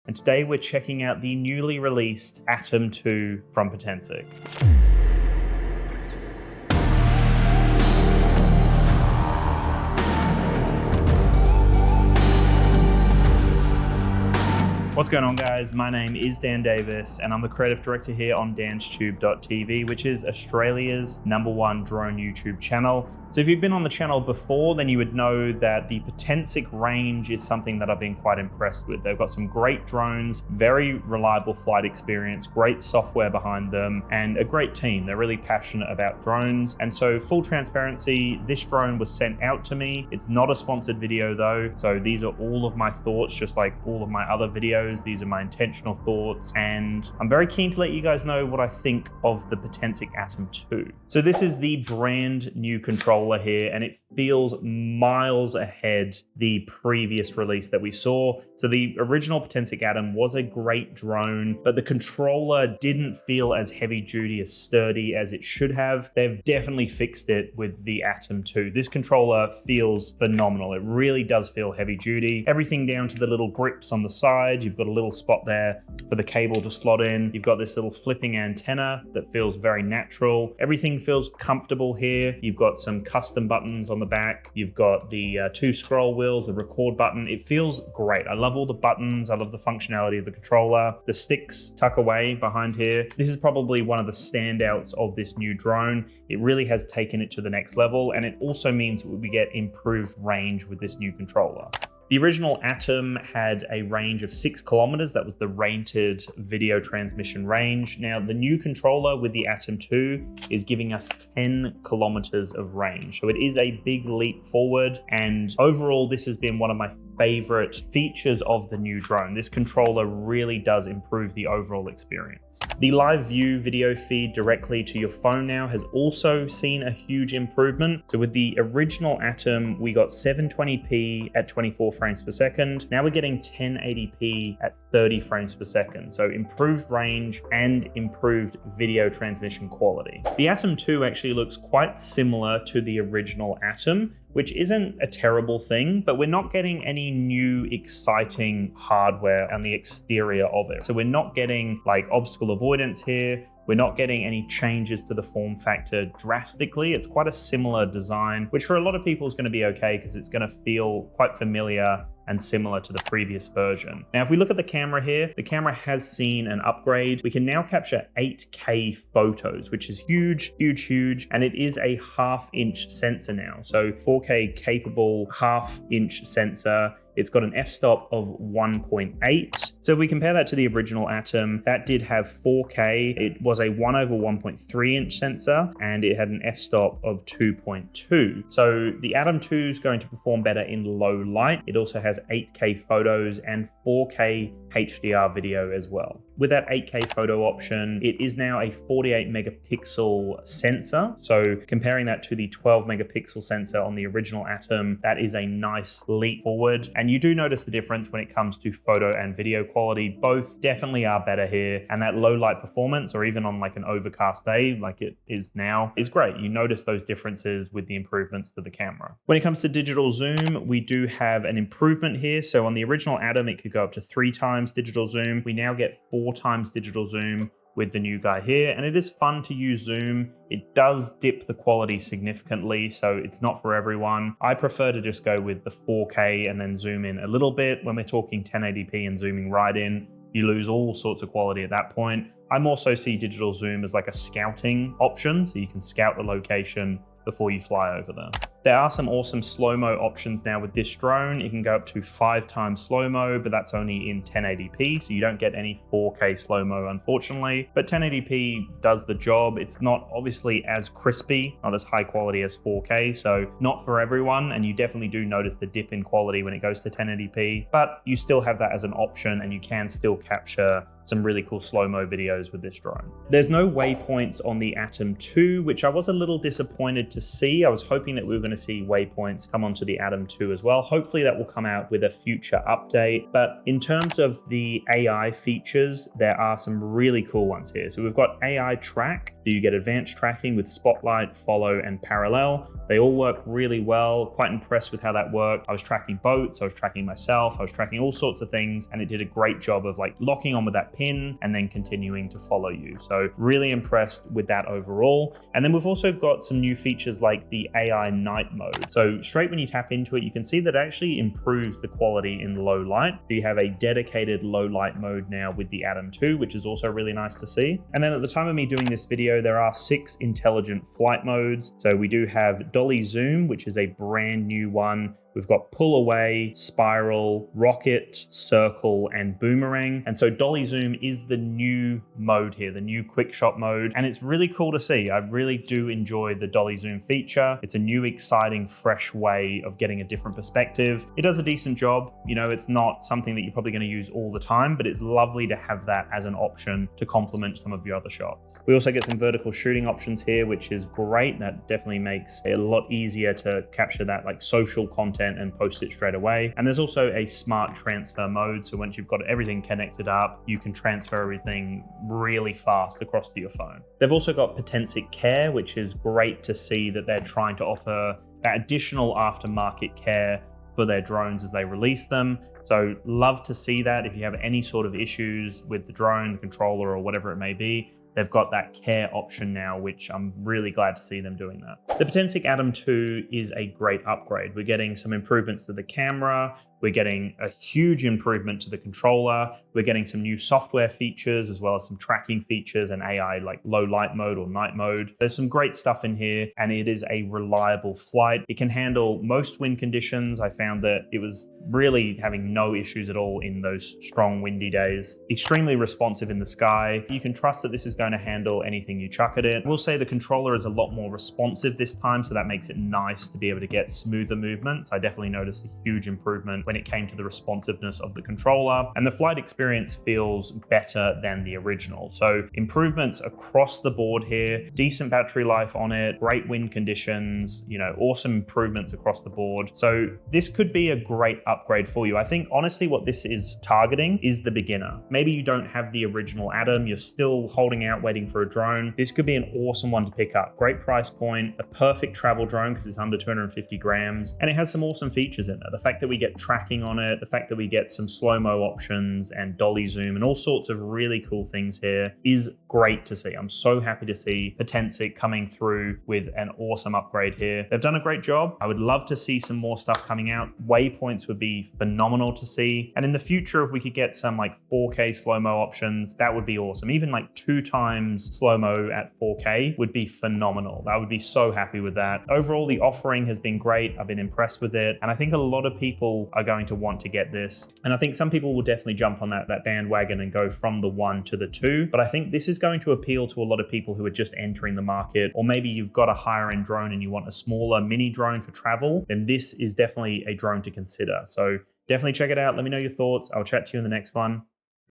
and today we're checking out the newly released Atom 2 from Potensic. What's going on, guys? My name is Dan Davis and I'm the creative director here on danstube.tv, which is Australia's #1 drone YouTube channel. So if you've been on the channel before, then you would know that the Potensic range is something that I've been quite impressed with. They've got some great drones, very reliable flight experience, great software behind them, and a great team. They're really passionate about drones. And so full transparency, this drone was sent out to me. It's not a sponsored video though. So these are all of my thoughts, just like all of my other videos. These are my intentional thoughts. And I'm very keen to let you guys know what I think of the Potensic Atom 2. So this is the brand new controller here, and it feels miles ahead the previous release that we saw. So the original Potensic Atom was a great drone, but the controller didn't feel as heavy duty, as sturdy as it should have. They've definitely fixed it with the Atom 2. This controller feels phenomenal. It really does feel heavy duty. Everything down to the little grips on the side. You've got a little spot there for the cable to slot in. You've got this little flipping antenna that feels very natural. Everything feels comfortable here. You've got some custom buttons on the back. You've got the 2 scroll wheels, the record button. It feels great. I love all the buttons. I love the functionality of the controller. The sticks tuck away behind here. This is probably one of the standouts of this new drone. It really has taken it to the next level, and it also means we get improved range with this new controller. The original Atom had a range of 6 kilometers. That was the rated video transmission range. Now, the new controller with the Atom 2 is giving us 10 kilometers of range. So it is a big leap forward. And overall, this has been one of my favorite features of the new drone. This controller really does improve the overall experience. The live view video feed directly to your phone now has also seen a huge improvement. So with the original Atom, we got 720p at 24 frames per second. Now we're getting 1080p at 30 frames per second. So improved range and improved video transmission quality. The Atom 2 actually looks quite similar to the original Atom, which isn't a terrible thing, but we're not getting any new exciting hardware on the exterior of it. So we're not getting like obstacle avoidance here. We're not getting any changes to the form factor drastically. It's quite a similar design, which for a lot of people is going to be okay because it's going to feel quite familiar and similar to the previous version. Now, if we look at the camera here, the camera has seen an upgrade. We can now capture 8K photos, which is huge, huge, huge. And it is a 1/2-inch sensor now. So 4K capable 1/2-inch sensor. It's got an f-stop of 1.8. So if we compare that to the original Atom, that did have 4K. It was a 1/1.3-inch sensor, and it had an f-stop of 2.2. So the Atom 2 is going to perform better in low light. It also has 8K photos and 4K HDR video as well. With that 8K photo option, it is now a 48 megapixel sensor. So comparing that to the 12 megapixel sensor on the original Atom, that is a nice leap forward. And you do notice the difference when it comes to photo and video quality. Both definitely are better here. And that low light performance, or even on like an overcast day, like it is now, is great. You notice those differences with the improvements to the camera. When it comes to digital zoom, we do have an improvement here. So on the original Atom, it could go up to 3 times digital zoom. We now get 4 times digital zoom with the new guy here, and it is fun to use zoom. It does dip the quality significantly, so it's not for everyone. I prefer to just go with the 4K and then zoom in a little bit. When we're talking 1080p and zooming right in, you lose all sorts of quality at that point. I also see digital zoom as like a scouting option, so you can scout the location before you fly over there. There are some awesome slow-mo options now with this drone. You can go up to 5 times slow-mo, but that's only in 1080p, so you don't get any 4K slow-mo, unfortunately. But 1080p does the job. It's not obviously as crispy, not as high quality as 4K, so not for everyone, and you definitely do notice the dip in quality when it goes to 1080p, but you still have that as an option, and you can still capture some really cool slow-mo videos with this drone. There's no waypoints on the Atom 2, which I was a little disappointed to see. I was hoping that we were going to see waypoints come onto the Atom 2 as well. Hopefully that will come out with a future update. But in terms of the AI features, there are some really cool ones here. So we've got AI track, So you get advanced tracking with spotlight, follow, and parallel. They all work really well. Quite impressed with how that worked. I was tracking boats, I was tracking myself, I was tracking all sorts of things, and it did a great job of like locking on with that pin and then continuing to follow you. So really impressed with that overall. And then we've also got some new features like the AI night mode. So straight when you tap into it, you can see that it actually improves the quality in low light. So you have a dedicated low light mode now with the Atom 2, which is also really nice to see. And then at the time of me doing this video, there are 6 intelligent flight modes. So we do have Dolly Zoom, which is a brand new one. We've got pull away, spiral, rocket, circle, and boomerang. And so dolly zoom is the new mode here, the new quick shot mode. And it's really cool to see. I really do enjoy the dolly zoom feature. It's a new, exciting, fresh way of getting a different perspective. It does a decent job. You know, it's not something that you're probably going to use all the time, but it's lovely to have that as an option to complement some of your other shots. We also get some vertical shooting options here, which is great. That definitely makes it a lot easier to capture that like social content and post it straight away. And there's also a smart transfer mode. So once you've got everything connected up, you can transfer everything really fast across to your phone. They've also got Potensic Care, which is great to see that they're trying to offer that additional aftermarket care for their drones as they release them. So love to see that. If you have any sort of issues with the drone, the controller, or whatever it may be, they've got that care option now, which I'm really glad to see them doing that. The Potensic Atom 2 is a great upgrade. We're getting some improvements to the camera. We're getting a huge improvement to the controller. We're getting some new software features as well as some tracking features and AI like low light mode or night mode. There's some great stuff in here and it is a reliable flight. It can handle most wind conditions. I found that it was really having no issues at all in those strong windy days. Extremely responsive in the sky. You can trust that this is going to handle anything you chuck at it. We'll say the controller is a lot more responsive this time, so that makes it nice to be able to get smoother movements. I definitely noticed a huge improvement when it came to the responsiveness of the controller, and the flight experience feels better than the original. So improvements across the board here, decent battery life on it, great wind conditions, you know, awesome improvements across the board. So this could be a great upgrade for you. I think honestly what this is targeting is the beginner. Maybe you don't have the original Atom, you're still holding out waiting for a drone. This could be an awesome one to pick up. Great price point, a perfect travel drone because it's under 250 grams, and it has some awesome features in there. The fact that we get tracking on it, the fact that we get some slow-mo options and dolly zoom and all sorts of really cool things here is great to see. I'm so happy to see Potensic coming through with an awesome upgrade here. They've done a great job. I would love to see some more stuff coming out. Waypoints would be phenomenal to see. And in the future, if we could get some like 4K slow-mo options, that would be awesome. Even like 2 times slow-mo at 4K would be phenomenal. I would be so happy with that. Overall, the offering has been great. I've been impressed with it. And I think a lot of people are going to want to get this. And I think some people will definitely jump on that bandwagon and go from the 1 to the 2. But I think this is going to appeal to a lot of people who are just entering the market, or maybe you've got a higher end drone and you want a smaller mini drone for travel, then this is definitely a drone to consider. So definitely check it out. Let me know your thoughts. I'll chat to you in the next one.